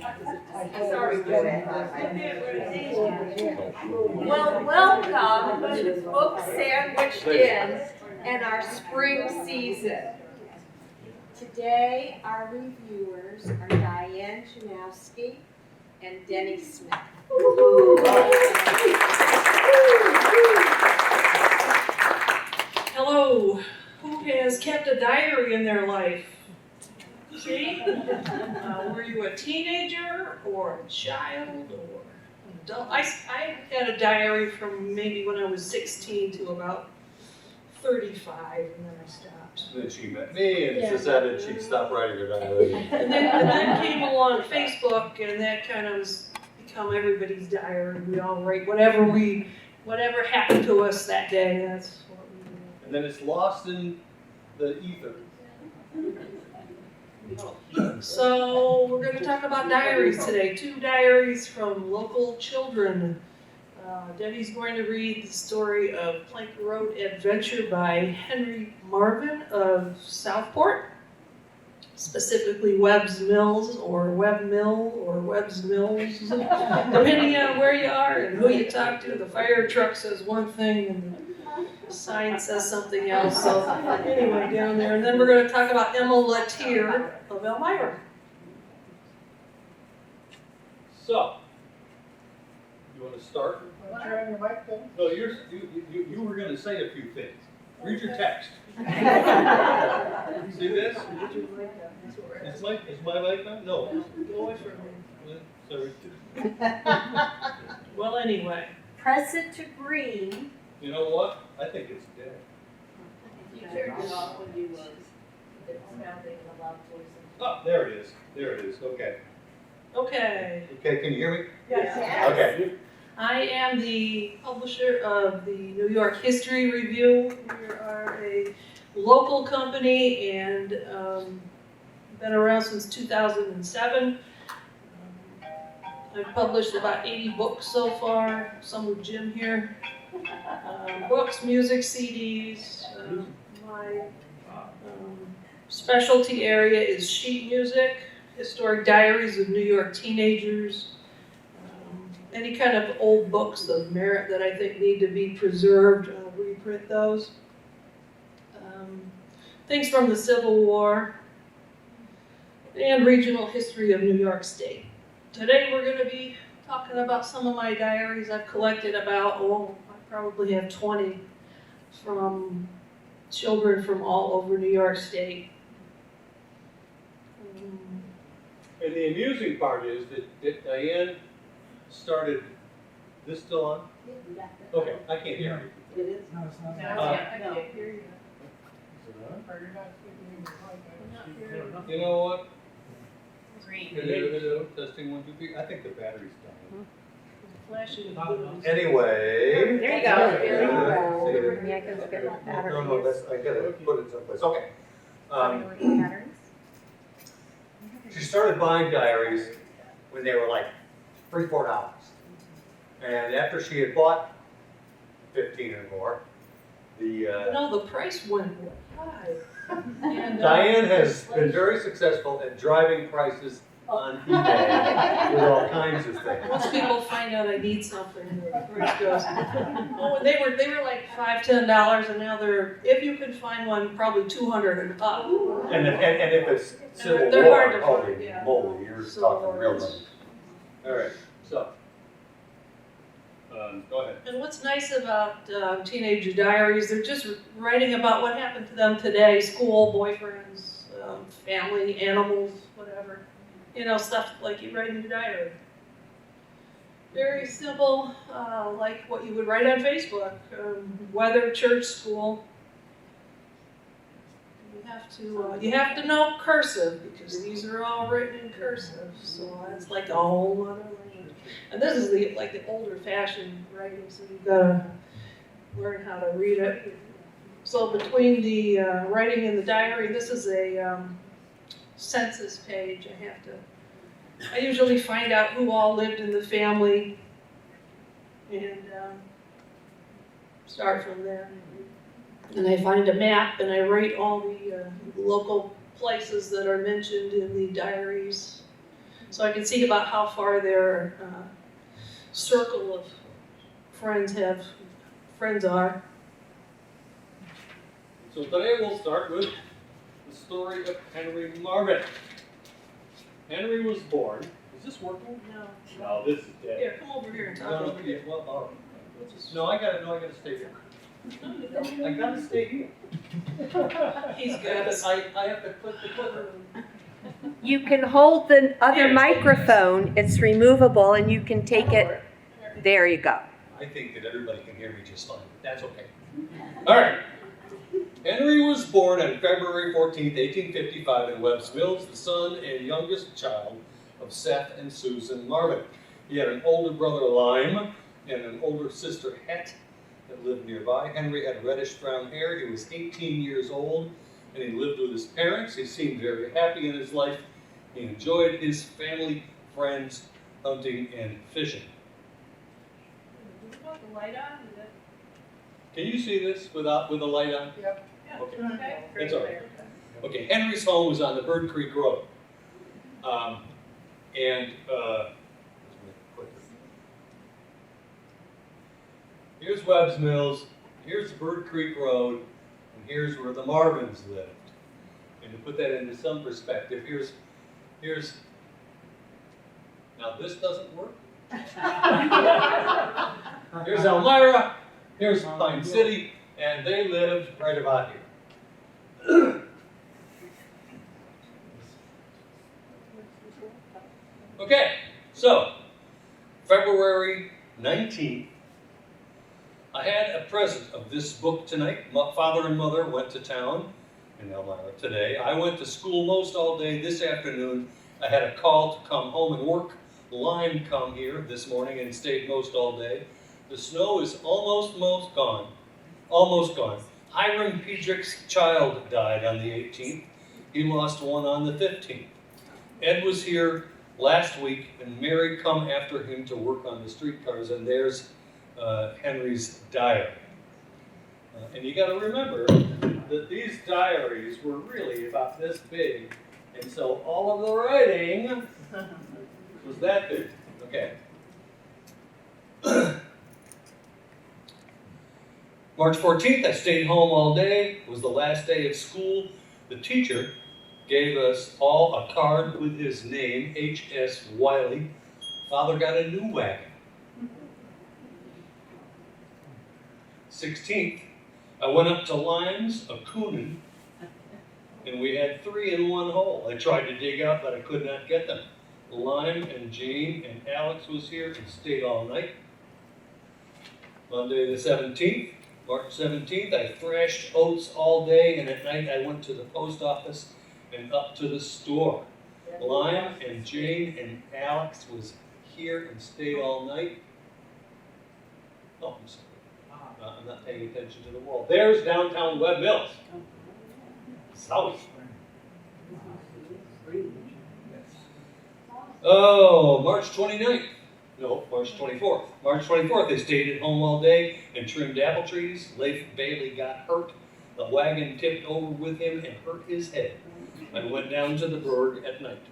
Sorry. Well, welcome to Book Sandwiched In and our spring season. Today, our reviewers are Diane Janowski and Denny Smith. Hello. Who has kept a diary in their life? See? Were you a teenager or a child or an adult? I had a diary from maybe when I was 16 to about 35, and then I stopped. Then she met me and decided she'd stop writing her diary. And then came along Facebook, and that kind of has become everybody's diary. We all write whatever happened to us that day. That's what we do. And then it's lost in the ether. So we're going to talk about diaries today. 2 diaries from local children. Denny's going to read the story of Plank Road Adventure by Henry Marvin of Southport, specifically Webb's Mills or Webb Mill or Webb's Mills, depending on where you are and who you talk to. The fire truck says one thing and the sign says something else. So anyway, down there. And then we're going to talk about Emma Latier of Elmira. So, you want to start? No, you were going to say a few things. Read your text. See this? Is my mic on? No. Go away from me. Sorry. Well, anyway. Press it to green. You know what? I think it's dead. You turned it off when you it's now making a loud voice. Oh, there it is. There it is. Okay. Okay. Okay, can you hear me? Yes. Okay. I am the publisher of the New York History Review. We are a local company and been around since 2007. I've published about 80 books so far, some with Jim here. Books, music, CDs. My specialty area is sheet music, historic diaries of New York teenagers, any kind of old books of merit that I think need to be preserved, reprint those. Things from the Civil War and regional history of New York State. Today we're going to be talking about some of my diaries. I've collected about, I probably have 20 from children from all over New York State. And the amusing part is that Diane started, this still on? Okay, I can't hear you. It is? No, it's not. I can't hear you. You know what? Green. Hello, testing 1, 2, 3. I think the battery's dying. Flashing. Anyway. There you go. There you go. Yeah, because get my batteries. No, that's, I gotta put it someplace. Okay. Batteries. She started buying diaries when they were like $3, $4. And after she had bought 15 or more, No, the price went high. And, Diane has been very successful at driving prices on eBay with all kinds of things. Once people find out I need something, the price goes. Oh, and they were like $5, $10, and now they're, if you can find one, probably $200 and up. And if it's Civil They're War, hard to find, holy yeah. moly, you're Civil talking War real is- money. All right, so, go ahead. And what's nice about teenager diaries, they're just writing about what happened to them today, school, boyfriends, family, animals, whatever. You know, stuff like you write in your diary. Very simple, like what you would write on Facebook. Weather, church, school. You have to know cursive because these are all written in cursive. So that's like a whole other language. And this is the older-fashioned writing, so you've got to learn how to read it. So between the writing in the diary, this is a census page. I usually find out who all lived in the family and start from there. And I find a map and I write all the local places that are mentioned in the diaries. So I can see about how far their circle of friends are. So today we'll start with the story of Henry Marvin. Henry was born. Is this working? No. No, this is dead. Here, come over here and talk No, over here. well, all right. No, I gotta stay here. I gotta stay here. He's got us. I have to click the button. You can hold the other Here. microphone, it's removable, and you can take it, there you go. I think that everybody can hear me just fine, but that's okay. All right. Henry was born on February 14th, 1855 in Webb's Mills, the son and youngest child of Seth and Susan Marvin. He had an older brother, Lime, and an older sister, Het, that lived nearby. Henry had reddish-brown hair. He was 18 years old, and he lived with his parents. He seemed very happy in his life. He enjoyed his family, friends, hunting, and fishing. Did you want the light on? Can you see this with the light on? Yep. Okay. Okay. That's all right. Okay, Henry's home was on the Bird Creek Road. Here's Webb's Mills, here's Bird Creek Road, and here's where the Marvins lived. And to put that into some perspective, here's, now this doesn't work. Here's Elmira, here's Pine City, and they lived right about here. Okay, so February 19th, I had a present of this book tonight. My father and mother went to town in Elmira today. I went to school most all day this afternoon. I had a call to come home and work. Lime come here this morning and stayed most all day. The snow is almost gone. Almost gone. Hiram Pedrick's child died on the 18th. He lost one on the 15th. Ed was here last week, and Mary come after him to work on the streetcars, and there's Henry's diary. And you got to remember that these diaries were really about this big, and so all of the writing was that big. Okay. March 14th, I stayed home all day. It was the last day of school. The teacher gave us all a card with his name, H.S. Wiley. Father got a new wagon. 16th, I went up to Lime's, a Coonan, and we had 3 in one hole. I tried to dig out, but I could not get them. Lime and Jane and Alex was here and stayed all night. Monday the 17th, March 17th, I thrashed oats all day, and at night I went to the post office and up to the store. Lime and Jane and Alex was here and stayed all night. Oh, I'm sorry. I'm not paying attention to the wall. There's downtown Webb Mills. South. Oh, March 29th. No, March 24th. March 24th, they stayed at home all day and trimmed apple trees. Leif Bailey got hurt. The wagon tipped over with him and hurt his head. I went down to the Berg at night.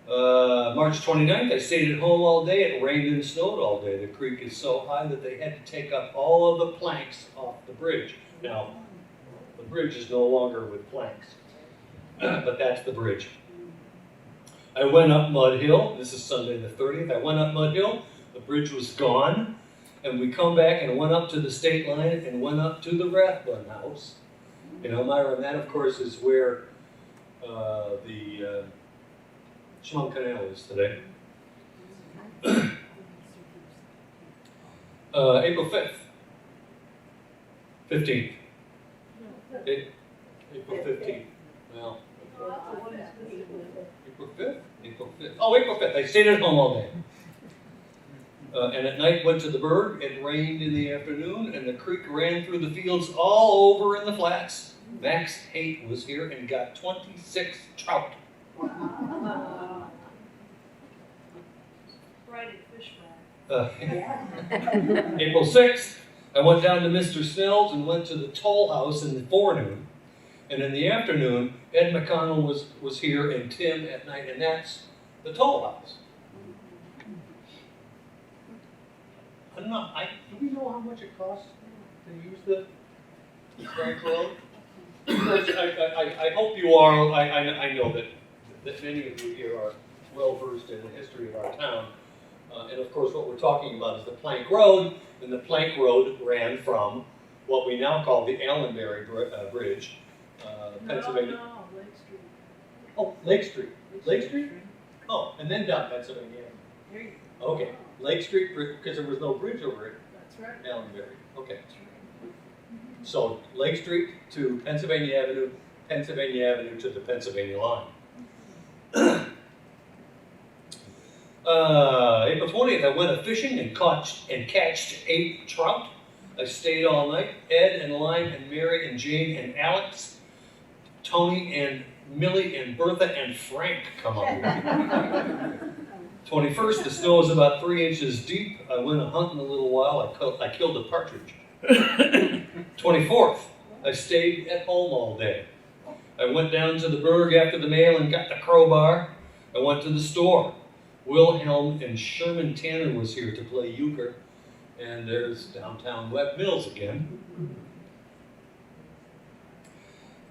March 29th, I stayed at home all day. It rained and snowed all day. The creek is so high that they had to take up all of the planks off the bridge. Now, the bridge is no longer with planks, but that's the bridge. I went up Mud Hill. This is Sunday the 30th. I went up Mud Hill. The bridge was gone. And we come back and went up to the state line and went up to the Rathbun house in Elmira. And that, of course, is where the Chemung Canal is today. April 5th. 15th. April 15th. Well, April 5th? April 5th. Oh, April 5th. I stayed at home all day. And at night went to the Berg. It rained in the afternoon, and the creek ran through the fields all over in the flats. Max Haight was here and got 26 trout. Friday fish fry. April 6th, I went down to Mr. Snell's and went to the toll house in the forenoon And in the afternoon, Ed McConnell was here and Tim at night, and that's the toll house. Do we know how much it costs to use the Frank Road? Of course, I hope you are, I know that many of you here are well versed in the history of our town. And of course, what we're talking about is the Plank Road, and the Plank Road ran from what we now call the Allenbury Bridge, Pennsylvania. No, Lake Street. Oh, Lake Street. Lake Street? Oh, and then down Pennsylvania. There you Okay, Lake Street, because there was no bridge over it, That's right. Allenbury. Okay. So Lake Street to Pennsylvania Avenue to the Pennsylvania line. April 20th, I went a-fishing and catched 8 trout. I stayed all night. Ed and Lime and Mary and Jane and Alex, Tony and Millie and Bertha and Frank come up with me. 21st, the snow was about 3 inches deep. I went a-hunting a little while. I killed a partridge. 24th, I stayed at home all day. I went down to the Berg after the mail and got the crowbar. I went to the store. Wilhelm and Sherman Tanner was here to play euchre. And there's downtown Webb Mills again.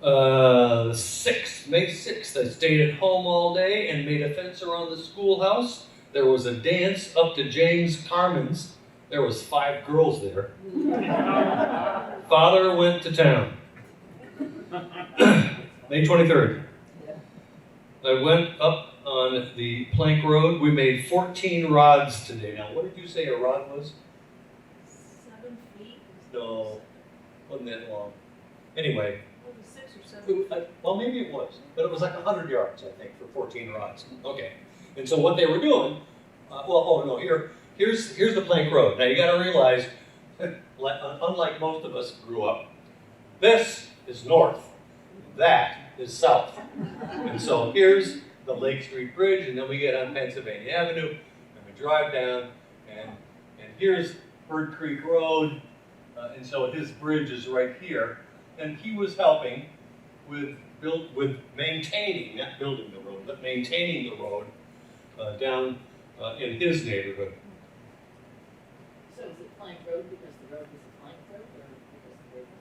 The 6th, May 6th, I stayed at home all day and made a fence around the schoolhouse. There was a dance up to James Carmen's. There was 5 girls there. Father went to town. May 23rd. I went up on the Plank Road. We made 14 rods today. Now, what did you say a rod was? 7 feet? No, wasn't that long. Anyway, It was 6 or 7 feet. well, maybe it was, but it was like 100 yards, I think, for 14 rods. Okay. And so what they were doing, here's the Plank Road. Now you got to realize, unlike most of us grew up, this is north, that is south. And so here's the Lake Street Bridge, and then we get on Pennsylvania Avenue, and we drive down, and here's Bird Creek Road, and so his bridge is right here, and he was helping with maintaining, not building the road, but maintaining the road down in his neighborhood. So is it Plank Road because the road was a plank road, or because the road was?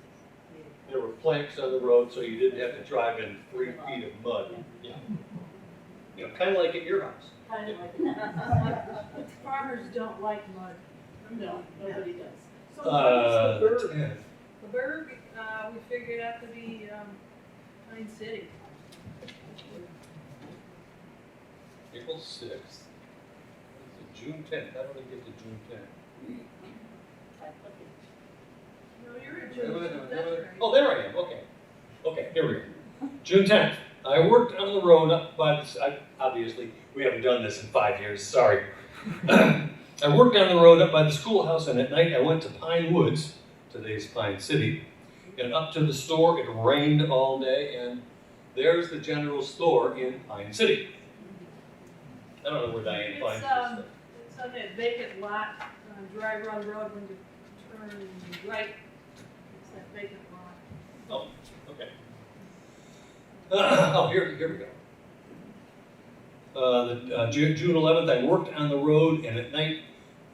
There were planks on the road, so you didn't have to drive in 3 feet of mud. Yeah. You know, kind of like at your house. Kind of like Farmers don't like mud. No, nobody does. So what's the Berg? 10th. The Berg, we figured out to be Pine City. April 6th. June 10th. How did I get to June 10th? No, you're in June. That's right. Oh, there I am. Okay. Okay, here we go. June 10th. I worked on the road up by the. Obviously, we haven't done this in 5 years. Sorry. I worked on the road up by the schoolhouse, and at night I went to Pine Woods, today's Pine City, and up to the store. It rained all day, and there's the general store in Pine City. I don't know where Diane finds this stuff. It's on that vacant lot on Dry Run Road when you turn right. It's that vacant lot. Oh, okay. Here we go. June 11th, I worked on the road, and at night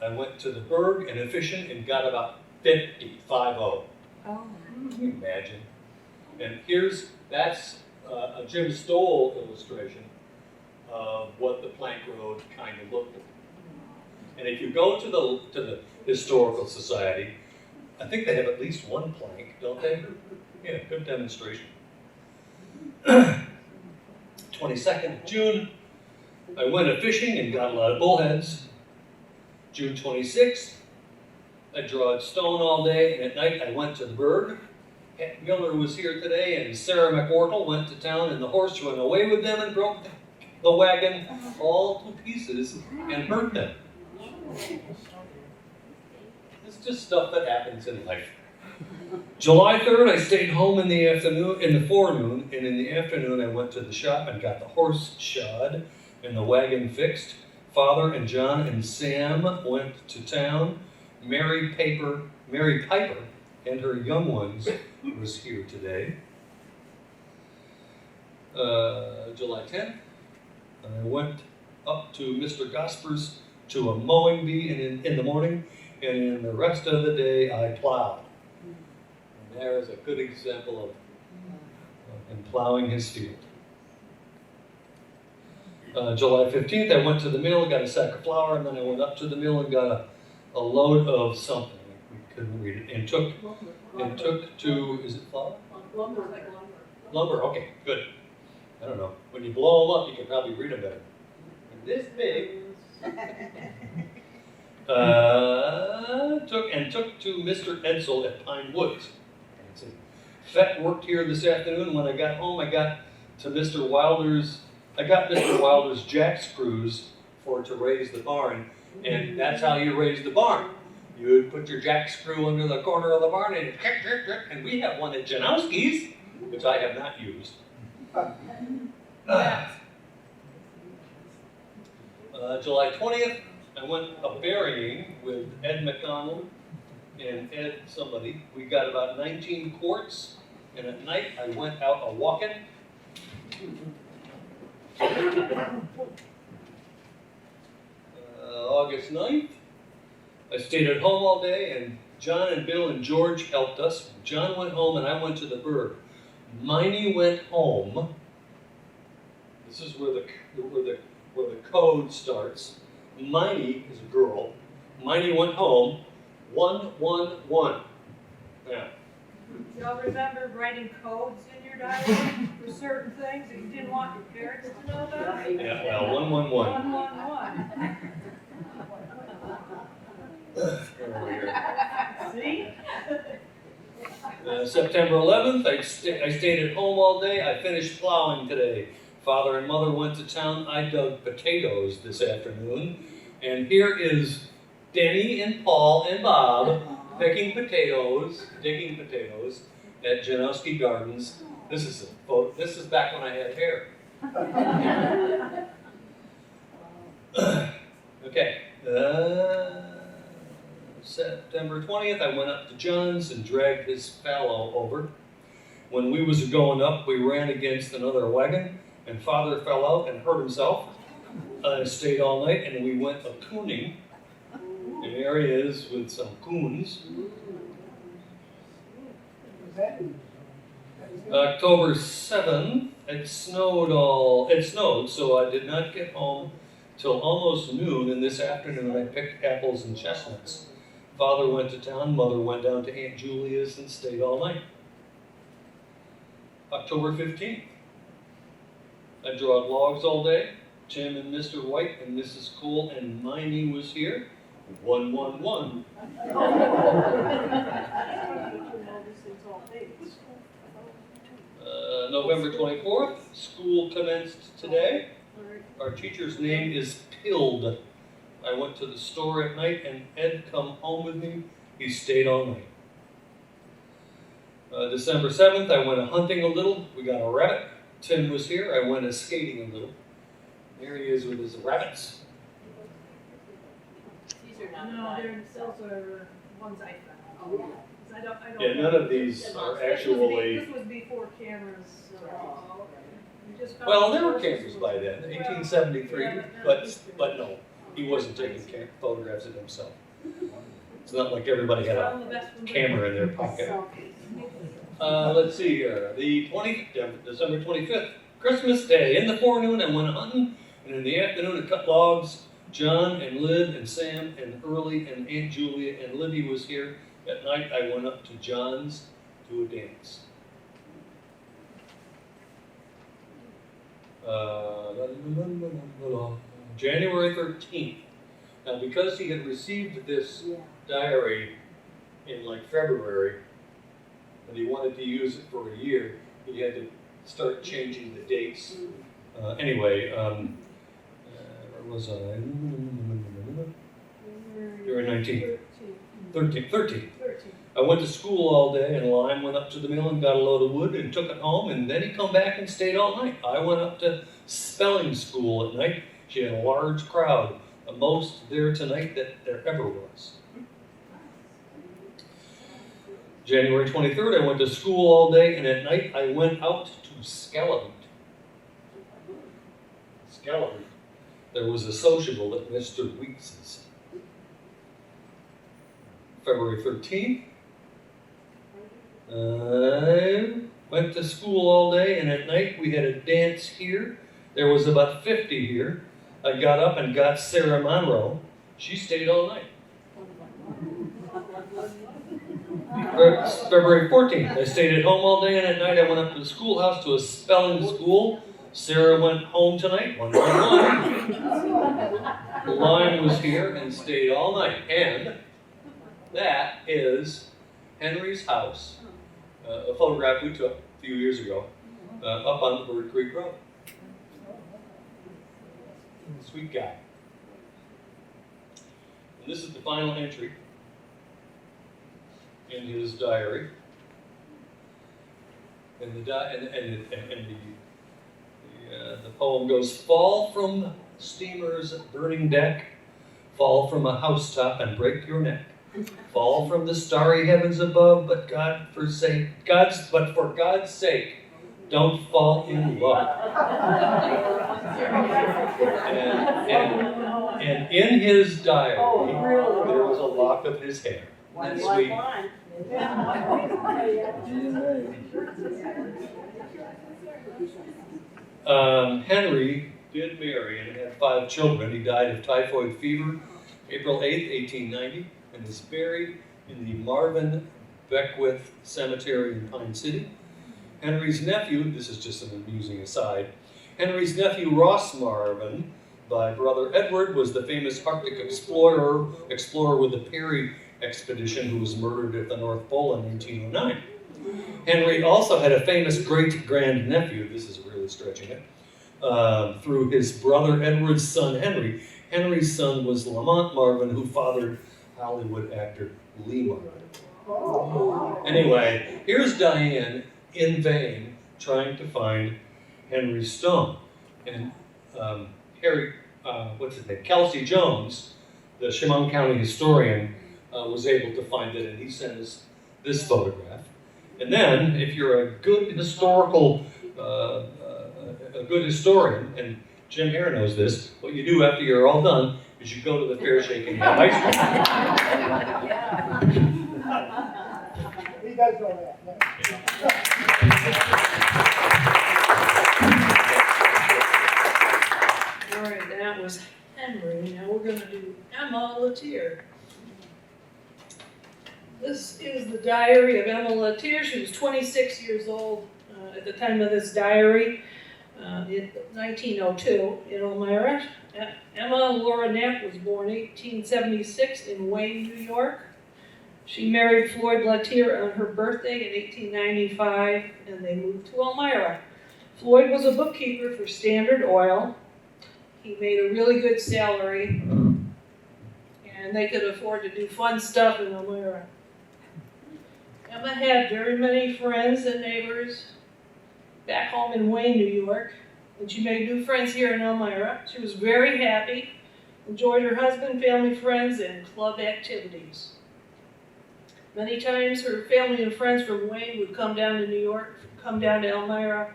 I went to the Berg and fishing and got about 50. Oh. Can you imagine? And that's a Jim Stoll illustration of what the Plank Road kind of looked like. And if you go to the Historical Society, I think they have at least one plank, don't they? Yeah, good demonstration. 22nd of June, I went a-fishing and got a lot of bullheads. June 26th, I drawed stone all day, and at night I went to the Berg. Aunt Miller was here today, and Sarah McWhortle went to town, and the horse went away with them and broke the wagon all to pieces and hurt them. It's just stuff that happens in life. July 3rd, I stayed home in the forenoon, and in the afternoon I went to the shop and got the horse shod and the wagon fixed. Father and John and Sam went to town. Mary Piper and her young ones was here today. July 10th, I went up to Mr. Gosper's to a mowing bee in the morning, and in the rest of the day I plowed. And there is a good example of him plowing his field. July 15th, I went to the mill, got a sack of flour, and then I went up to the mill and got a load of something. We couldn't read it. And took to, is it flour? Lumber. Lumber, okay, good. I don't know. When you blow them up, you can probably read them better. This big. Took to Mr. Edsel at Pine Woods. Fett worked here this afternoon. When I got home, I got Mr. Wilder's jack screws to raise the barn, and that's how you raise the barn. You would put your jack screw under the corner of the barn, and we have one at Janowski's, which I have not used. July 20th, I went a berrying with Ed McDonald and Ed somebody. We got about 19 quarts, and at night I went out a walking. August 9th, I stayed at home all day, and John and Bill and George helped us. John went home and I went to the burg. Miney went home. This is where the code starts. Miney is a girl. Miney went home. 111. Yeah. Y'all remember writing codes in your diary for certain things that you didn't want your parents to know about? Yeah. Well, 111. 111. See? September 11th, I stayed at home all day. I finished plowing today. Father and Mother went to town. I dug potatoes this afternoon. And here is Denny and Paul and Bob digging potatoes at Janowski Gardens. This is back when I had hair. Okay. September 20th, I went up to John's and dragged his fallow over. When we was going up, we ran against another wagon, and Father fell out and hurt himself. I stayed all night, and we went a-cooning in areas with some coons. October 7th, it snowed, so I did not get home till almost noon, and this afternoon I picked apples and chestnuts. Father went to town, Mother went down to Aunt Julia's and stayed all night. October 15th, I drawed logs all day. Jim and Mr. White and Mrs. Cole and Miney was here. 111. November 24th, school commenced today. Our teacher's name is Pild. I went to the store at night and Ed come home with me. He stayed all night. December 7th, I went hunting a little. We got a rabbit. Tim was here. I went skating a little. There he is with his rabbits. These are not No, those are ones I found. Oh, yeah. I don't. Yeah, none of these are actually. This was before cameras. We just found Well, there were cameras by then, 1873, but no, he wasn't taking photographs of himself. It's not like everybody had a camera in their pocket. Let's see here, December 25th, Christmas Day. In the forenoon, I went hunting, and in the afternoon, I cut logs. John and Lyd and Sam and Early and Aunt Julia and Libby was here. At night, I went up to John's to a dance. January 13th. Now, because he had received this diary in like February, and he wanted to use it for a year, he had to start changing the dates. Anyway, where was I? January 19th. 13th. I went to school all day, and Lime went up to the mill and got a load of wood and took it home, and then he come back and stayed all night. I went up to spelling school at night. She had a large crowd, the most there tonight that there ever was. January 23rd, I went to school all day, and at night I went out to Scalavant. gallery, there was a sociable at Mr. Weeks's. February 13th, I went to school all day, and at night we had a dance here. There was about 50 here. I got up and got Sarah Monroe. She stayed all night. February 14th, I stayed at home all day, and at night I went up to the schoolhouse to a spelling school. Sarah went home tonight, 111. The line was here and stayed all night. And that is Henry's house, a photograph we took a few years ago, up on Bird Creek Road. Sweet guy. And this is the final entry in his diary. And the poem goes: fall from steamer's burning deck, fall from a housetop and break your neck. Fall from the starry heavens above, but for God's sake, don't fall in love. And in his diary, there was a lock of his hair. That's sweet. Henry did marry and had 5 children. He died of typhoid fever April 8th, 1890, and is buried in the Marvin Beckwith Cemetery in Pine City. Henry's nephew, this is just an amusing aside, Henry's nephew Ross Marvin, by brother Edward, was the famous Arctic explorer with the Peary expedition, who was murdered at the North Pole in 1909. Henry also had a famous great-grandnephew, this is really stretching it, through his brother Edward's son Henry. Henry's son was Lamont Marvin, who fathered Hollywood actor Lee Marvin. Anyway, here's Diane in vain trying to find Henry's stone. And Kelsey Jones, the Chemung County historian, was able to find it, and he sent us this photograph. And then, if you're a good historian, and Jim Hare knows this, what you do after you're all done is you go to the fair shake and have ice cream. He does know that. All right, that was Henry. Now we're going to do Emma Latier. This is the diary of Emma Latier. She was 26 years old at the time of this diary, in 1902 in Elmira. Emma Laura Knapp was born 1876 in Wayne, New York. She married Floyd Latier on her birthday in 1895, and they moved to Elmira. Floyd was a bookkeeper for Standard Oil. He made a really good salary, and they could afford to do fun stuff in Elmira. Emma had very many friends and neighbors back home in Wayne, New York, and she made new friends here in Elmira. She was very happy, enjoyed her husband, family, friends, and club activities. Many times her family and friends from Wayne would come down to New York, come down to Elmira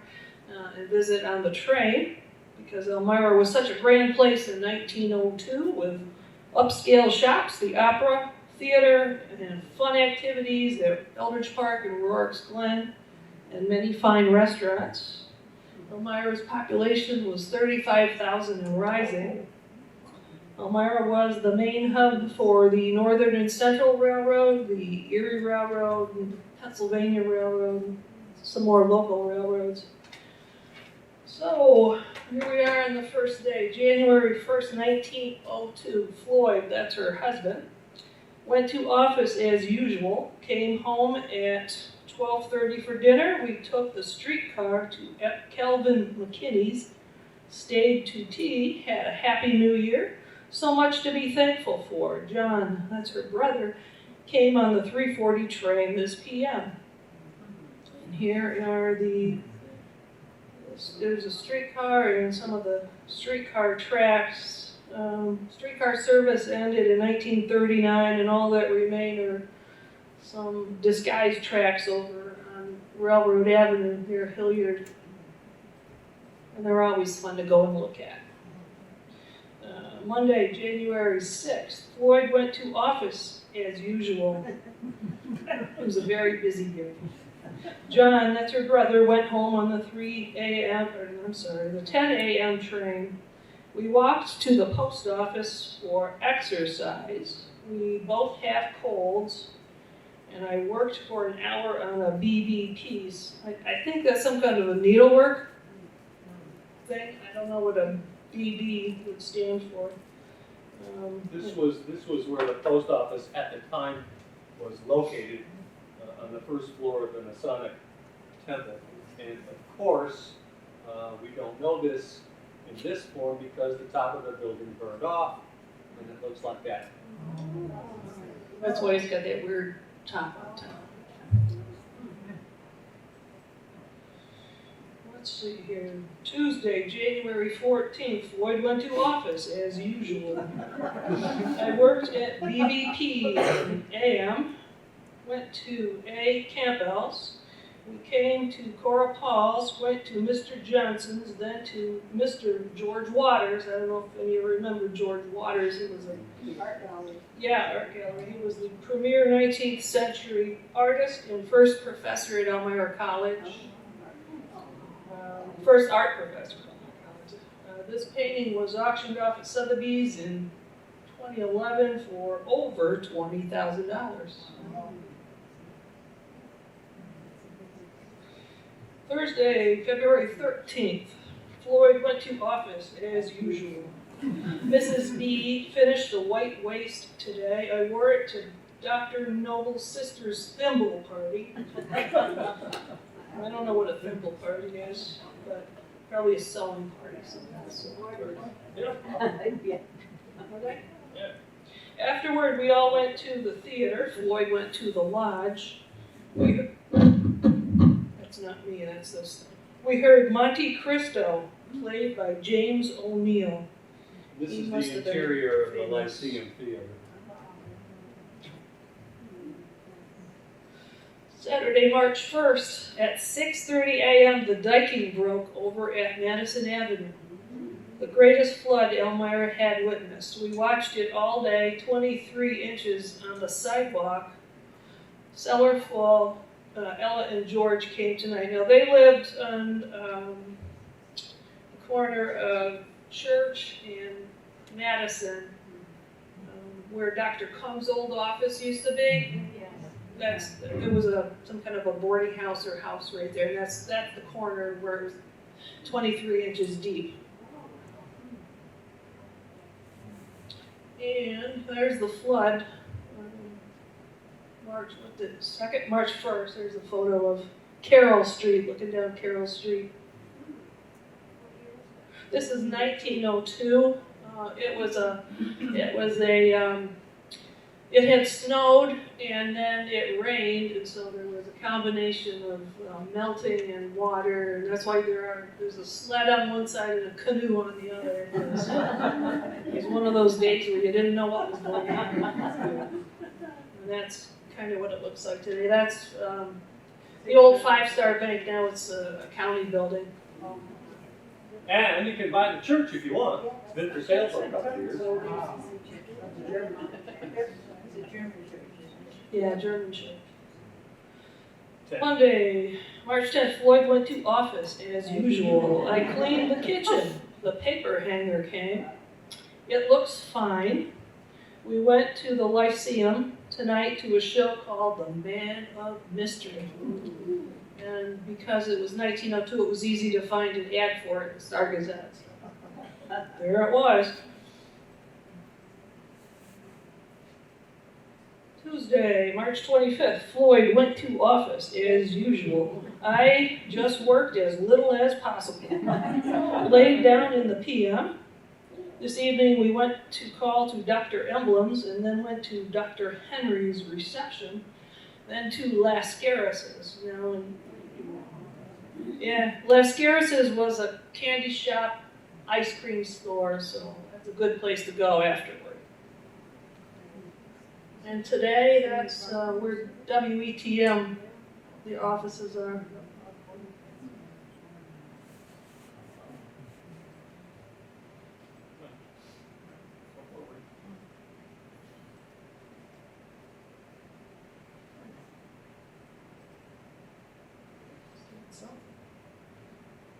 and visit on the train, because Elmira was such a grand place in 1902 with upscale shops, the opera, theater, and fun activities at Eldridge Park and Rorke's Glen, and many fine restaurants. Elmira's population was 35,000 and rising. Elmira was the main hub for the Northern and Central Railroad, the Erie Railroad, and Pennsylvania Railroad, some more local railroads. So, here we are on the first day, January 1st, 1902. Floyd, that's her husband, went to office as usual, came home at 12:30 for dinner. We took the streetcar to Calvin McKinney's, stayed to tea, had a happy new year. So much to be thankful for. John, that's her brother, came on the 3:40 train this p.m. And here are there's a streetcar and some of the streetcar tracks. Streetcar service ended in 1939, and all that remain are some disguised tracks over on Railroad Avenue near Hilliard. And they're always fun to go and look at. Monday, January 6th, Floyd went to office as usual. It was a very busy day. John, that's her brother, went home on the 10 a.m. train. We walked to the post office for exercise. We both have colds, and I worked for an hour on a BB piece. I think that's some kind of a needlework thing. I don't know what a BB would stand for. This was where the post office at the time was located, on the first floor of the Masonic Temple. And of course, we don't know this in this form because the top of the building burned off, and it looks like that. That's why it's got that weird top on top. Let's see here. Tuesday, January 14th, Floyd went to office as usual. I worked at BVP in AM, went to A. Campbell's. We came to Cora Paul's, went to Mr. Johnson's, then to Mr. George Waters. I don't know if any of you remember George Waters. He was a Art gallery. art gallery. He was the premier 19th century artist and first professor at Elmira College. First art professor at Elmira College. This painting was auctioned off at Sotheby's in 2011 for over $20,000. Thursday, February 13th, Floyd went to office as usual. Mrs. B finished the white waist today. I wore it to Dr. Noble's sister's thimble party. I don't know what a thimble party is, but probably a sewing party. Yeah. Yeah. Afterward, we all went to the theater. Floyd went to the lodge. That's not me, that's this thing. We heard Monte Cristo, played by James O'Neill. This He is must the have been interior of the famous. Lyceum Theater. Saturday, March 1st, at 6:30 a.m., the diking broke over at Madison Avenue. The greatest flood Elmira had witnessed. We watched it all day, 23 inches on the sidewalk, cellar full. Ella and George came tonight. Now, they lived on the corner of Church and Madison, where Dr. Combs' old office used to be. It was some kind of a boarding house or house right there, and that's the corner where it was 23 inches deep. And there's the flood. March 1st, there's a photo of Carroll Street, looking down Carroll Street. This is 1902. It had snowed and then it rained, and so there was a combination of melting and water, and that's why there's a sled on one side and a canoe on the other. It was one of those days where you didn't know what was going on. And that's kind of what it looks like today. That's the old Five-Star Bank. Now it's a county building. And you can buy the church if you want. It's been for sale for a couple of years. Yeah, German church. Monday, March 10th, Floyd went to office as usual. I cleaned the kitchen. The paper hanger came. It looks fine. We went to the Lyceum tonight to a show called The Man of Mystery. And because it was 1902, it was easy to find an ad for it in the Star Gazette. There it was. Tuesday, March 25th, Floyd went to office as usual. I just worked as little as possible. Laid down in the PM. This evening we went to call to Dr. Emblem's and then went to Dr. Henry's reception, then to Lascaris's. Lascaris's was a candy shop, ice cream store, so that's a good place to go afterward. And today, that's where WETM, the offices are.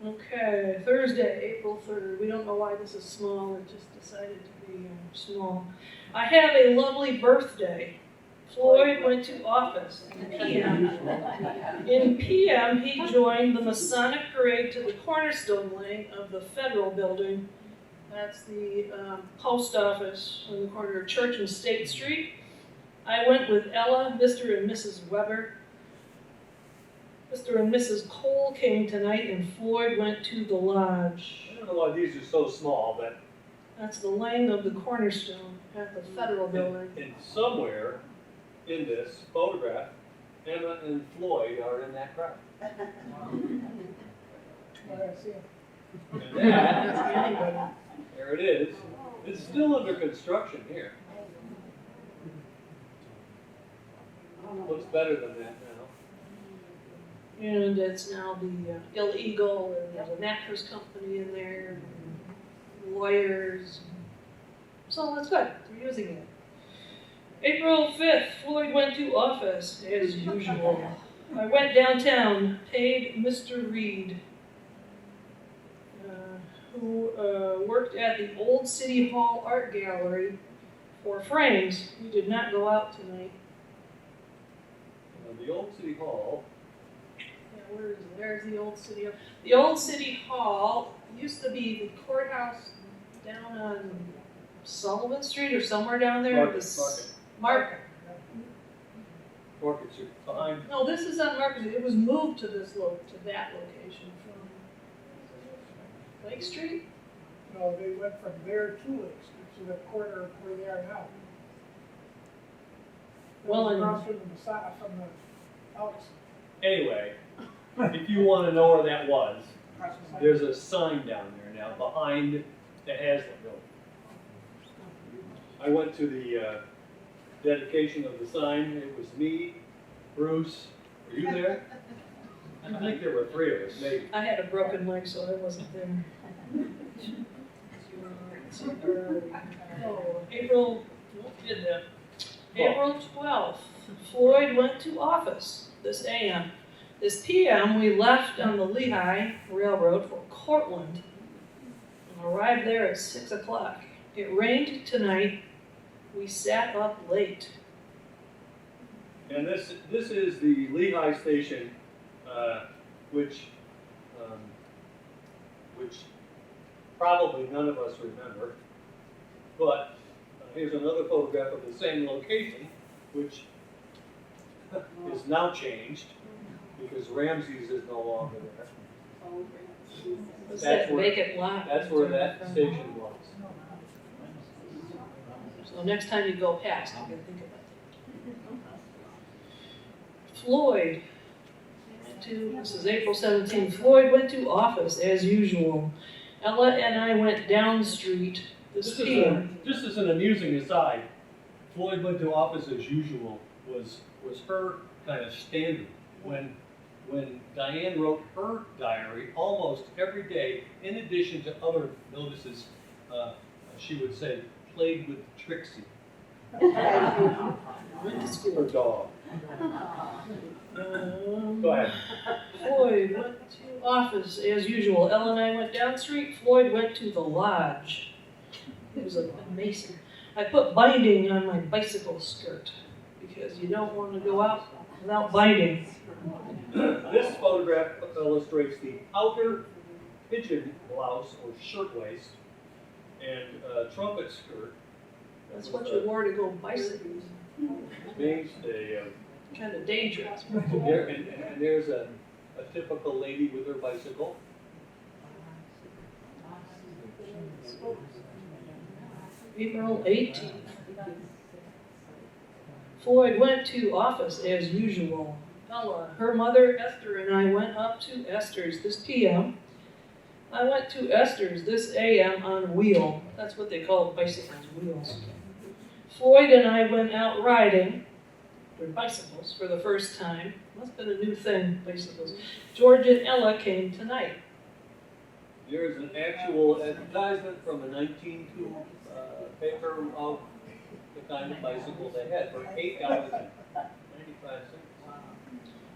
Okay, Thursday, April 3rd. We don't know why this is small, it just decided to be small. I have a lovely birthday. Floyd went to office in PM. In PM, he joined the Masonic parade to the cornerstone laying of the Federal Building. That's the post office on the corner of Church and State Street. I went with Ella, Mr. and Mrs. Weber. Mr. and Mrs. Cole came tonight, and Floyd went to the lodge. I don't know why these are so small, but That's the laying of the cornerstone at the Federal Building. and somewhere in this photograph, Emma and Floyd are in that crowd. And that, there it is. It's still under construction here. Looks better than that now. And it's now the Ill Eagle, and there's a mattress company in there, and lawyers. So that's good, they're using it. April 5th, Floyd went to office, as usual. I went downtown, paid Mr. Reed, who worked at the Old City Hall Art Gallery for frames. We did not go out tonight. The old City Hall, Yeah, where is it? There's the Old City Hall. The Old City Hall used to be the courthouse down on Sullivan Street or somewhere down there. Market. Market Street, behind, No, this is on Market. It was moved to that location from Lake Street. No, they went from there to Lake Street, to the corner of where they are now. Well, and- Across from the house. anyway, if you want to know where that was, there's a sign down there now behind the Haslet building. I went to the dedication of the sign. It was me, Bruce. Were you there? I think there were three of us, maybe. I had a broken leg, so I wasn't there. Oh, April, what did that? April 12th, Floyd went to office this AM. This PM, we left on the Lehigh Railroad for Cortland and arrived there at 6 o'clock. It rained tonight. We sat up late. And this is the Lehigh station, which probably none of us remember. But here's another photograph of the same location, which is now changed because Ramsey's is no longer there. Was That's that where- vacant lot? That's where that station was. So next time you go past, you can think about that. Floyd went to, this is April 17th, Floyd went to office as usual. Ella and I went down street this PM. Just as an amusing aside, Floyd went to office as usual was her kind of standard. When Diane wrote her diary, almost every day, in addition to other notices, she would say, played with Trixie, Went to school. her dog. Go ahead. Floyd went to office as usual. Ella and I went down street. Floyd went to the lodge. He was a mason. I put binding on my bicycle skirt because you don't want to go out without binding. This photograph illustrates the outer pigeon blouse or shirtwaist and trumpet skirt. That's what you wore to go bicycling. Mainstay of Kind of dangerous. there, and there's a typical lady with her bicycle. April 18th. Floyd went to office as usual. Ella, her mother Esther, and I went up to Esther's this PM. I went to Esther's this AM on wheel. That's what they call bicycles, wheels. Floyd and I went out riding with bicycles for the first time. Must have been a new thing, bicycles. George and Ella came tonight. There's an actual advertisement from a 1902 paper of the kind of bicycle they had for $8.95.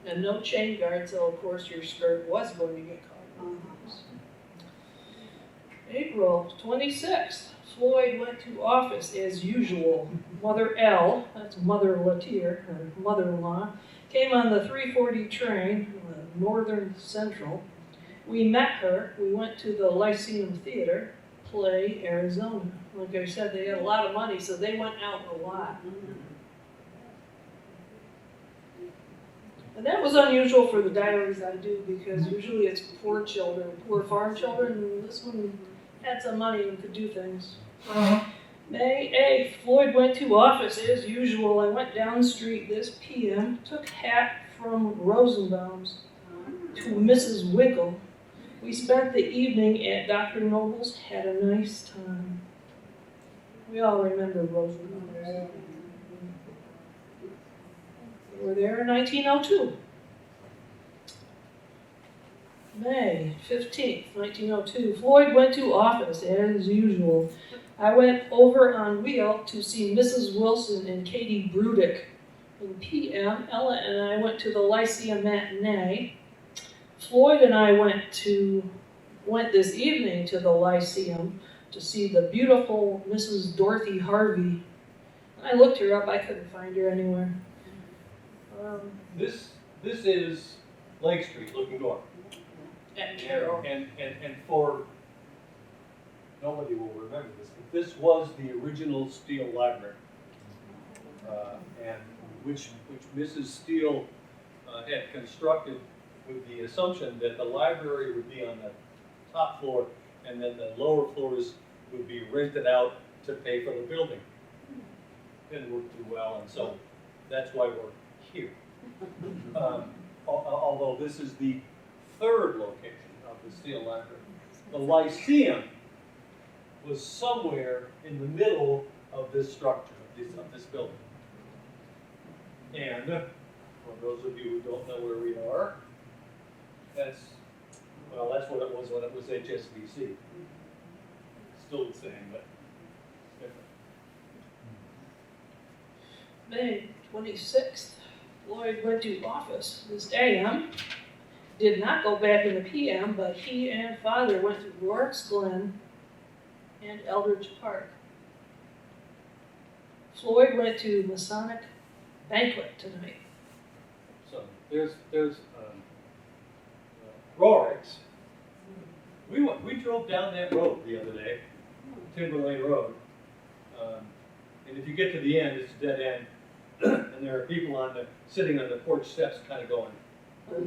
And no chain guard, so of course your skirt was going to get caught. April 26th, Floyd went to office as usual. Mother L, that's Mother Latier, her mother-in-law, came on the 340 train, Northern Central. We met her. We went to the Lyceum Theater, play Arizona. Like I said, they had a lot of money, so they went out a lot. And that was unusual for the diaries I do, because usually it's poor children, poor farm children, and this one had some money and could do things. May 8th, Floyd went to office as usual. I went down the street this PM, took hat from Rosenbaum's to Mrs. Wickle. We spent the evening at Dr. Noble's, had a nice time. We all remember Rosenbaum's. We were there in 1902. May 15th, 1902, Floyd went to office as usual. I went over on wheel to see Mrs. Wilson and Katie Brudick. In PM, Ella and I went to the Lyceum matinee. Floyd and I went this evening to the Lyceum to see the beautiful Mrs. Dorothy Harvey. I looked her up, I couldn't find her anywhere. This is Lake Street looking north. At Carroll. And for, nobody will remember this, but this was the original Steele Library. And which Mrs. Steele had constructed with the assumption that the library would be on the top floor and then the lower floors would be rented out to pay for the building. Didn't work too well, and so that's why we're here. Although this is the third location of the Steele Library. The Lyceum was somewhere in the middle of this structure, of this building. And for those of you who don't know where we are, that's what it was when it was HSBC. Still the same, but different. May 26th, Floyd went to office this AM. Did not go back in the PM, but he and father went to Rorke's Glen and Eldridge Park. Floyd went to Masonic Banquet tonight. So there's Rorke's. We drove down that road the other day, Timberlane Road. And if you get to the end, it's a dead end. And there are people sitting on the porch steps kind of going. But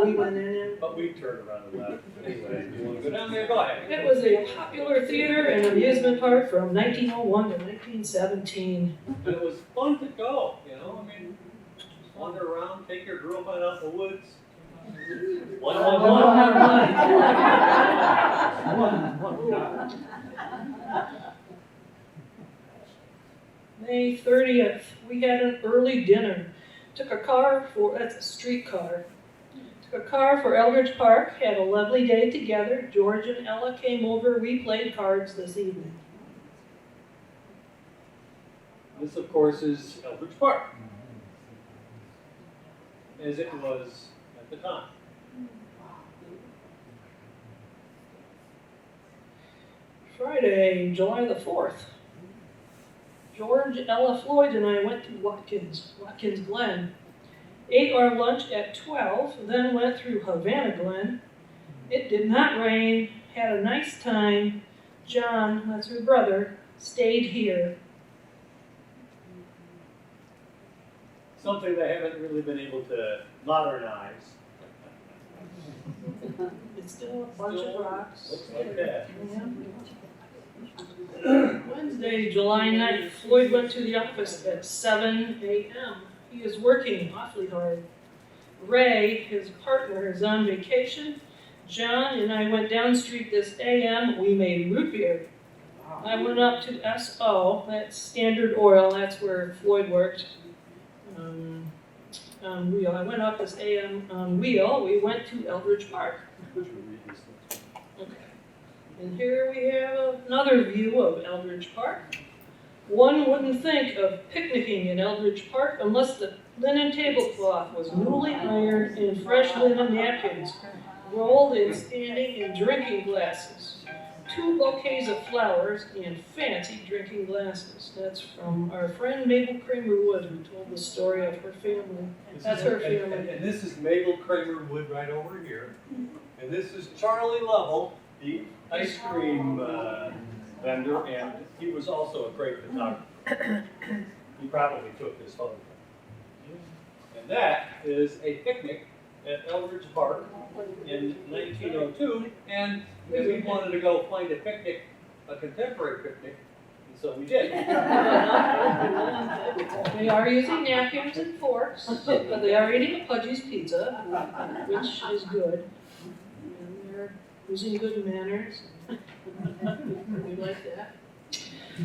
we went in. But we turned around and left. Anyway, if you want to go down there, go ahead. It was a popular theater and amusement park from 1901 to 1917. And it was fun to go, you know. I mean, just wander around, take your girlfriend out in the woods. One. May 30th, we had an early dinner. Took a car that's a streetcar. Took a car for Eldridge Park, had a lovely day together. George and Ella came over, we played cards this evening. This, of course, is Eldridge Park, as it was at the time. Friday, July the 4th. George, Ella, Floyd, and I went to Watkins Glen. Ate our lunch at 12, then went through Havana Glen. It did not rain, had a nice time. John, that's her brother, stayed here. Something they haven't really been able to modernize. It's still a bunch of rocks. Looks like that. Wednesday, July 9th, Floyd went to the office at 7 a.m. He is working awfully hard. Ray, his partner, is on vacation. John and I went down the street this a.m. We made root beer. I went up to SO, that's Standard Oil, that's where Floyd worked. On Wheel. I went up this a.m. on Wheel. We went to Eldridge Park. Okay. And here we have another view of Eldridge Park. One wouldn't think of picnicking in Eldridge Park unless the linen tablecloth was newly ironed and fresh linen napkins. rolled in standing and drinking glasses, 2 bouquets of flowers, and fancy drinking glasses. That's from our friend Mabel Kramer Wood, who told the story of her family. That's her family. And this is Mabel Kramer Wood right over here. And this is Charlie Lovell, the ice cream vendor, and he was also a great photographer. He probably took this photograph. And that is a picnic at Eldridge Park in 1902, and we wanted to go find a picnic, a contemporary picnic, and so we did. They are using napkins and forks, but they are eating a Pudgy's pizza, which is good. And they're using good manners. We like that.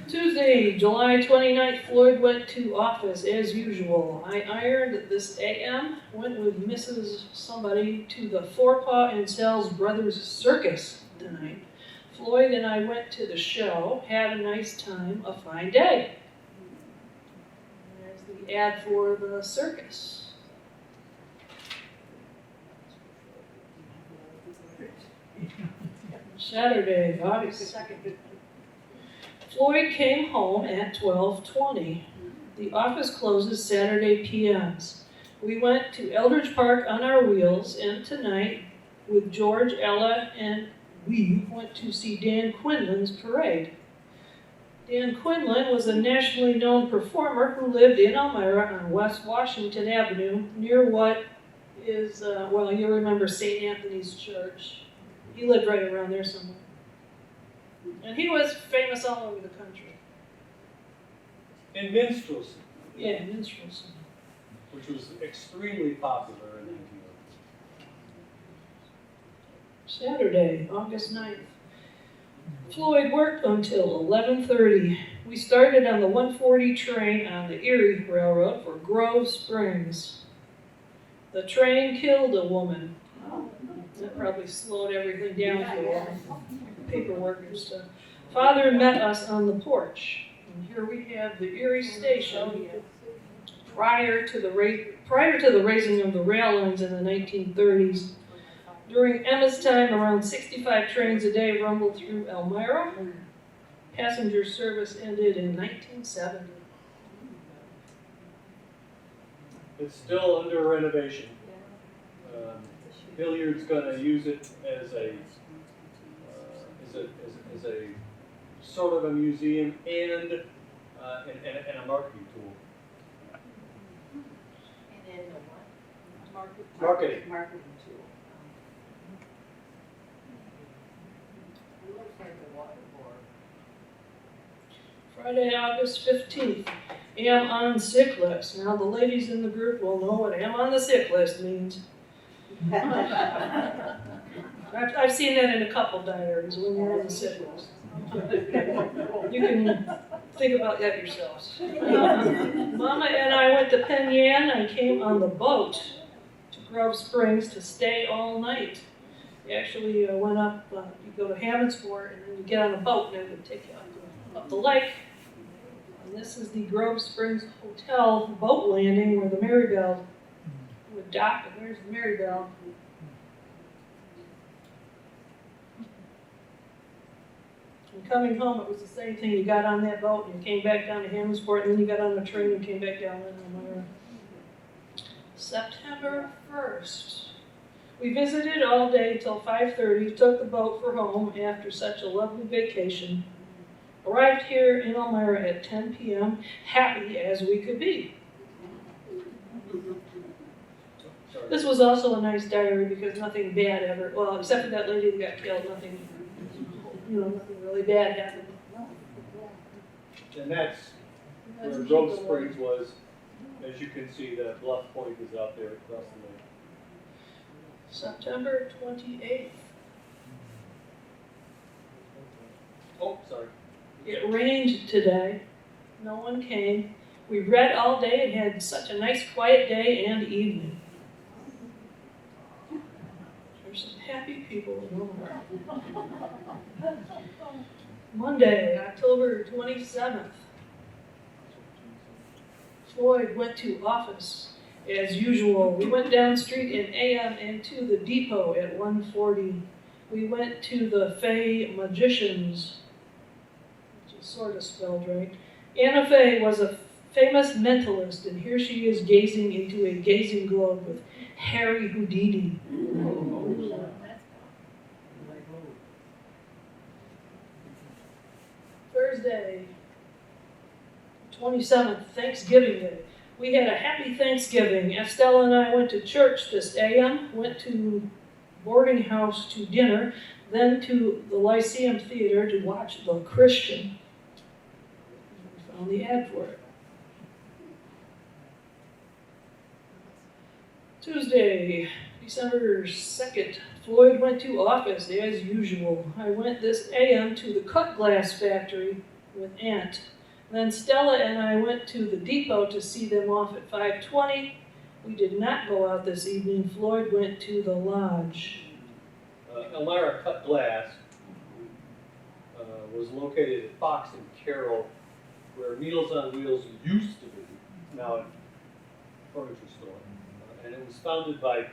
Tuesday, July 29th, Floyd went to office as usual. I ironed this AM, went with Mrs. Somebody to the Forepaw and Sells Brothers Circus tonight. Floyd and I went to the show, had a nice time, a fine day. There's the ad for the circus. Saturday, August 2nd. Floyd came home at 12:20. The office closes Saturday PMs. We went to Eldridge Park on our wheels, and tonight, with George, Ella, and we went to see Dan Quinlan's parade. Dan Quinlan was a nationally known performer who lived in Elmira on West Washington Avenue, near what is, well, you remember St. Anthony's Church. He lived right around there somewhere. And he was famous all over the country. In minstrelsy, Yeah, minstrelsy. which was extremely popular in 1902. Saturday, August 9th. Floyd worked until 11:30. We started on the 140 train on the Erie Railroad for Grove Springs. The train killed a woman. That probably slowed everything down for a while. Paperwork and stuff. Father met us on the porch. And here we have the Erie station prior to the raising of the rail lines in the 1930s. During Emma's time, around 65 trains a day rumbled through Elmira. Passenger service ended in 1970. It's still under renovation. Hilliard's going to use it as a sort of a museum and a marketing tool. And then the what? Marketing. Marketing tool. It looks like the water board. Friday, August 15th. Am on sick list. Now the ladies in the group will know what am on the sick list means. I've seen that in a couple diaries when you're on the sick list. You can think about that yourselves. Mama and I went to Penn Yan and came on the boat to Grove Springs to stay all night. You actually went up, you go to Hammondsport and then you get on a boat and it would take you up the lake. And this is the Grove Springs Hotel boat landing where the Marybelle would dock, and there's the Marybelle. And coming home, it was the same thing. You got on that boat and you came back down to Hammondsport, and then you got on the train and came back down in Elmira. September 1st. We visited all day till 5:30, took the boat for home after such a lovely vacation. Arrived here in Elmira at 10 p.m., happy as we could be. This was also a nice diary because nothing bad ever, well, except for that lady that got killed, nothing really bad happened. And that's where Grove Springs was. As you can see, the bluff point is out there across the lake. September 28th. Oh, sorry. It rained today. No one came. We read all day and had such a nice quiet day and evening. There's some happy people in Elmira. Monday, October 27th. Floyd went to office as usual. We went down street in AM and to the depot at 1:40. We went to the Fey Magicians, which is sort of spelled right. Anna Fey was a famous mentalist, and here she is gazing into a gazing globe with Harry Houdini. Thursday, 27th, Thanksgiving Day. We had a happy Thanksgiving. Estella and I went to church this AM, went to boarding house to dinner, then to the Lyceum Theater to watch The Christian. We found the ad for it. Tuesday, December 2nd, Floyd went to office as usual. I went this AM to the cut glass factory with Aunt. Then Stella and I went to the depot to see them off at 5:20. We did not go out this evening. Floyd went to the lodge. Elmira Cut Glass was located at Fox and Carroll, where Meals on Wheels used to be, now a furniture store. And it was founded by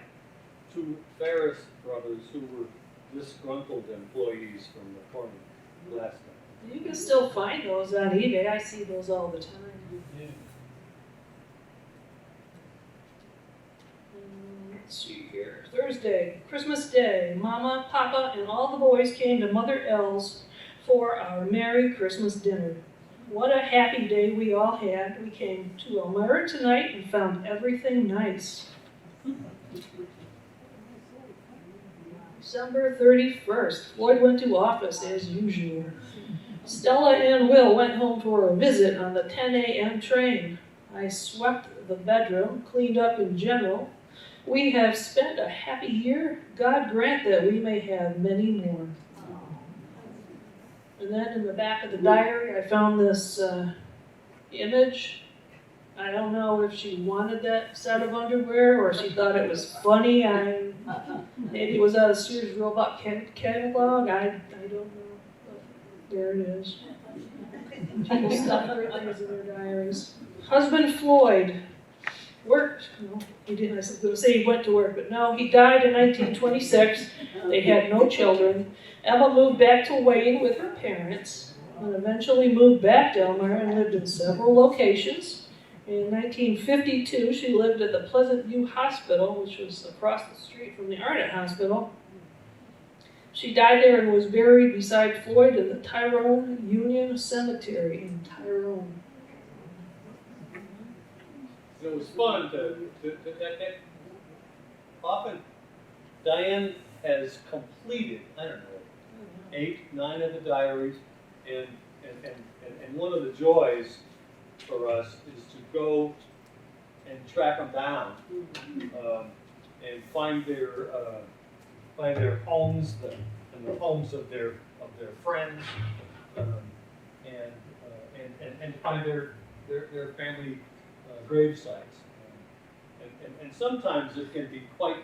two Ferris brothers who were disgruntled employees from the corner glass company. You can still find those on eBay. I see those all the time. Yeah. Let's see here. Thursday, Christmas Day. Mama, Papa, and all the boys came to Mother L's for our Merry Christmas dinner. What a happy day we all had. We came to Elmira tonight and found everything nice. December 31st, Floyd went to office as usual. Stella and Will went home for a visit on the 10 a.m. train. I swept the bedroom, cleaned up in general. We have spent a happy year. God grant that we may have many more. And then in the back of the diary, I found this image. I don't know if she wanted that set of underwear or she thought it was funny. Maybe it was out of Sears Roebuck catalog. I don't know. But there it is. People stuff other things in their diaries. Husband Floyd worked. No, he didn't. I was going to say he went to work, but no, he died in 1926. They had no children. Emma moved back to Wayne with her parents and eventually moved back to Elmira and lived in several locations. In 1952, she lived at the Pleasant View Hospital, which was across the street from the Arnot Hospital. She died there and was buried beside Floyd in the Tyrone Union Cemetery in Tyrone. It was fun often Diane has completed, I don't know, 8, 9 of the diaries, and one of the joys for us is to go and track them down and find their homes and the homes of their friends, and find their family grave sites. And sometimes it can be quite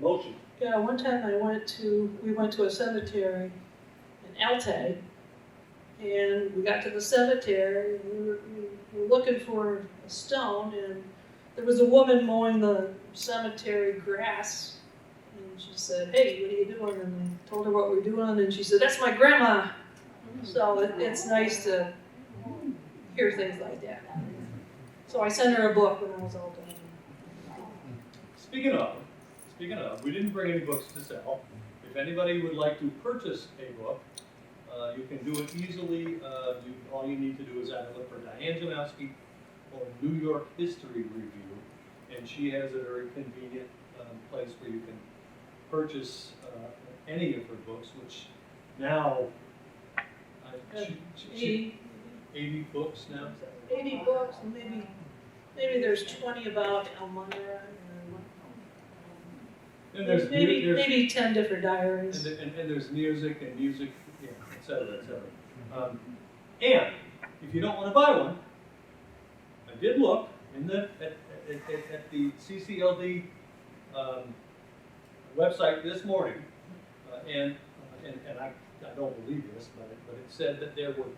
emotional. Yeah, one time we went to a cemetery in Altay, and we got to the cemetery, and we were looking for a stone, and there was a woman mowing the cemetery grass, and she said, "Hey, what are you doing?" And I told her what we were doing, and she said, "That's my grandma." So it's nice to hear things like that. So I sent her a book when I was all done. Speaking of, we didn't bring any books to sell. If anybody would like to purchase a book, you can do it easily. All you need to do is either look for Diane Janowski or New York History Review, and she has a very convenient place where you can purchase any of her books, which now, 80 books now? 80 books, and maybe there's 20 about Elmira, And there's maybe 10 different diaries. and there's music, yeah, et cetera, et cetera. And if you don't want to buy one, I did look at the CCLD website this morning, and I don't believe this, but it said that there were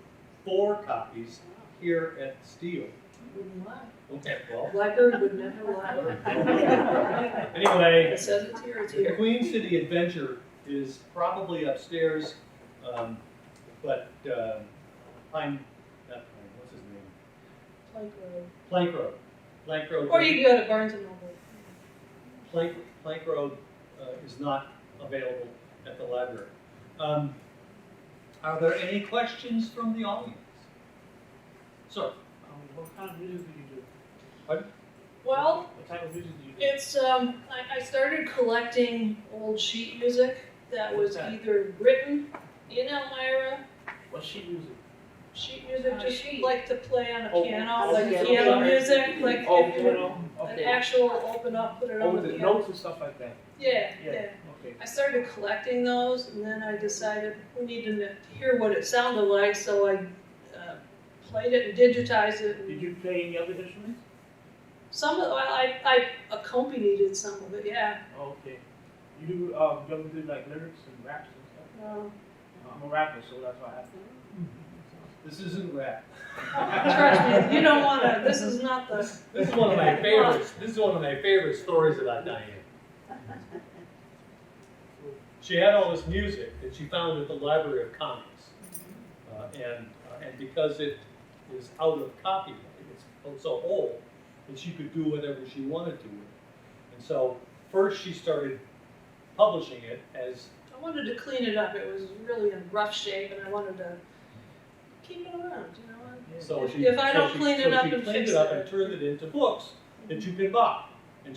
4 copies here at Steele. Wouldn't lie. Okay, well, Blackbird would never lie. anyway, It says it's here, it's the here. Queen City Adventure is probably upstairs, but Pine, not Pine, what's his name? Plank Road. Plank Road. Plank Road. Or you can go to Barnes and Noble. Plank Road is not available at the library. Are there any questions from the audience? Sir? What kind of music do you do? Pardon? Well, What type of music do you do? it's, I started collecting old sheet music that was either written in Elmira, What sheet music? sheet music, On a just sheet. like to play on a Oh, piano, on a like piano. piano music, like Oh, if you were piano, an okay. actual open up, put it Oh, on with the the piano. notes and stuff like that. Yeah, Yeah. yeah. Okay. I started collecting those, and then I decided we needed to hear what it sounded like, so I played it and digitized it. Did you play any other instruments? Some of I accompanied some of it, yeah. Oh, okay. You do ever do like lyrics and raps and stuff? I'm a rapper, so that's why I have to. This isn't rap. Trust me, you don't want to. This is not the. This is one of my favorites. This is one of my favorite stories about Diane. She had all this music that she found at the Library of Congress, and because it is out of copyright, it's so old that she could do whatever she wanted to with it. And so first she started publishing it as I wanted to clean it up. It was really in rough shape, and I wanted to keep it around. You know. so she If I don't clean it up she and cleaned fix it up it. and turned it into books that you can buy, and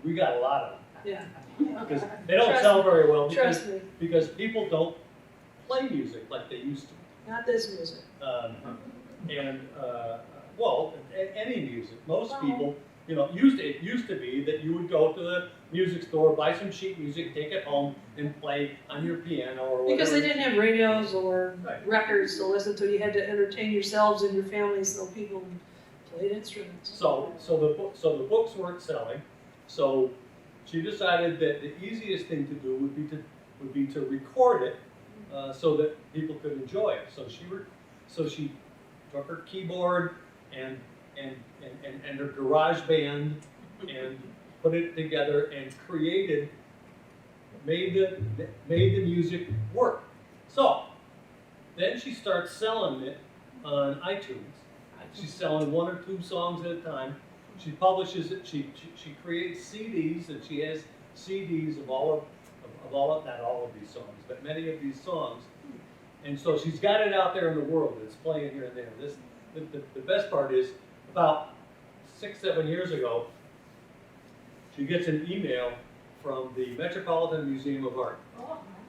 we got a lot of them. Yeah. Because they don't Trust sell me. very well because, Trust me, because people don't play music like they used to. not this music. Well, any music. Most Well- people, it used to be that you would go to the music store, buy some sheet music, take it home, and play on your piano or whatever. Because they didn't have radios or Right. records to listen to, you had to entertain yourselves and your families, so people played instruments. So the books weren't selling. So she decided that the easiest thing to do would be to record it so that people could enjoy it. So she took her keyboard and her garage band and put it together and made the music work. So then she starts selling it on iTunes. She's selling 1 or 2 songs at a time. She publishes it. She creates CDs, and she has CDs of not all of these songs, but many of these songs. And so she's got it out there in the world. It's playing here and there. The best part is about 6-7 years ago, she gets an email from the Metropolitan Museum of Art,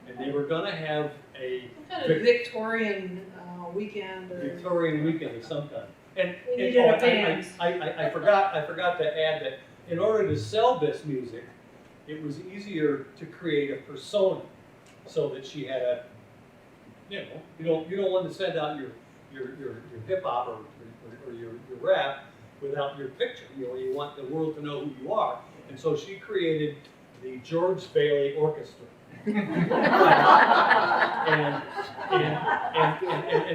and they were going to have a Some kind of Victorian weekend or. Victorian weekend of some kind. And We needed a I band. forgot to add that in order to sell this music, it was easier to create a persona, so that she had a, you don't want to send out your hip hop or your rap without your picture. You want the world to know who you are, and so she created the George Bailey Orchestra. and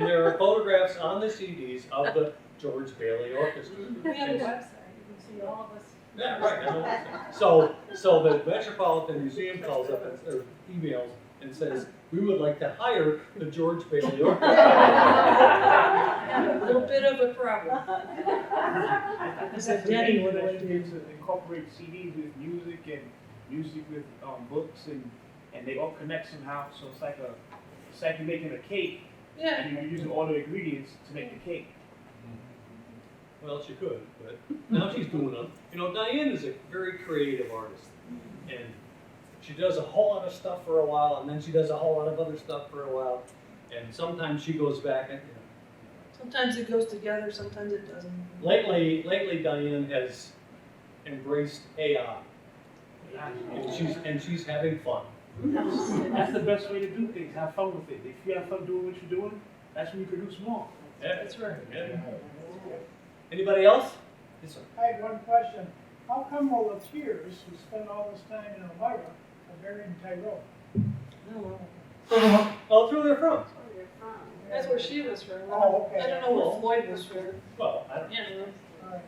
there are photographs on the CDs of the George Bailey Orchestra. We have a website, you can see all of us. Yeah, right. I know. So the Metropolitan Museum calls up or emails and says, we would like to hire the George Bailey Orchestra. A little bit of a problem. It's a Denny would like to do. to incorporate CDs with music and music with books and they all connect somehow. So it's like you're making a cake Yeah. and you're using all the ingredients to make the cake. Well, she could, but now she's doing them. Diane is a very creative artist, and she does a whole lot of stuff for a while, and then she does a whole lot of other stuff for a while, and sometimes she goes back and. Sometimes it goes together, sometimes it doesn't. Lately, Diane has embraced AI, and she's having fun. That's the best way to do things. Have fun with it. If you have fun doing what you're doing, that's when you produce more. Yeah. That's right. Yeah. Anybody else? Yes, sir. I had one question. How come the Latiers, who spend all this time in Elmira, are buried in Tyrone? Oh, Oh, it's where they're from. that's where she was from. Oh, okay. I don't know where Floyd was from. Well, I don't. Yeah. Right.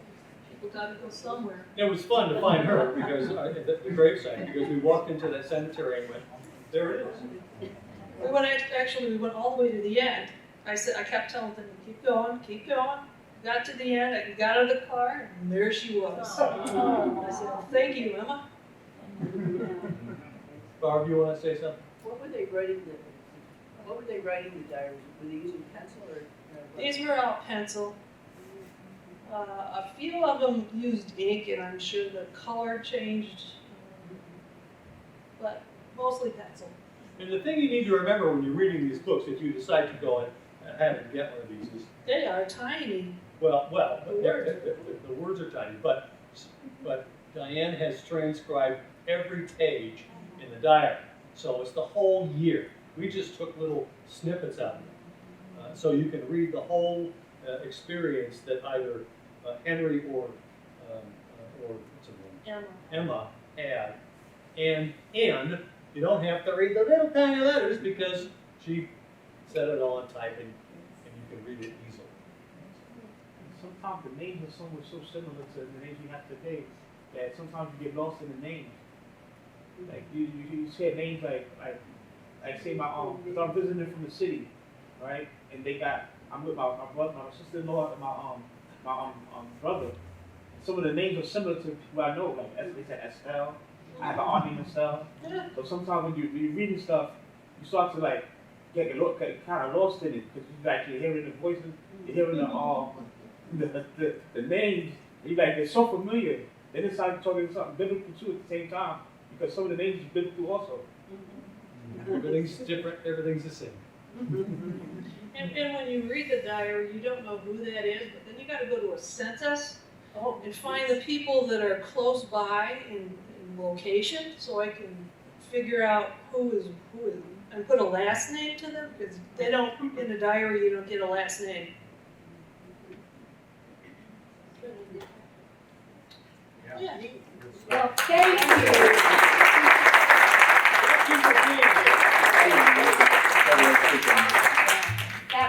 People gotta go somewhere. It was fun to find her because, at the gravesite, because we walked into that cemetery and went, there it is. We went all the way to the end. I kept telling them, keep going, keep going. Got to the end, I got out of the car, and there she was. I said, well, thank you, Emma. Barb, you wanna say something? What were they writing the diaries? Were they using pencil or? These were all pencil. A few of them used ink, and I'm sure the color changed, but mostly pencil. And the thing you need to remember when you're reading these books, if you decide to go and have and get one of these, is They are tiny. the words are tiny, but Diane has transcribed every page in the diary, so it's the whole year. We just took little snippets out of it, so you can read the whole experience that either Henry or what's her name? Emma had, and you don't have to read the little tiny letters because she set it all in typing, and you can read it easily. Sometimes the names of someone so similar to the names we have today that sometimes you get lost in the names. Like you say names like say my if I'm visiting from the city, right? And I'm with my brother, my sister-in-law, and my brother. Some of the names are similar to people I know, like they said Estelle. I have an aunt named Estelle. So sometimes when you're reading stuff, you start to like get kind of lost in it because you're hearing the voices, you're hearing the names. And you're like they're so familiar. Then it's like talking something biblical too at the same time because some of the names are biblical also. Everything's different. Everything's the same. And when you read the diary, you don't know who that is, but then you gotta go to a census and find the people that are close by in location, so I can figure out who is, and put a last name to them, because they don't, in the diary, you don't get a last name. Well, thank you.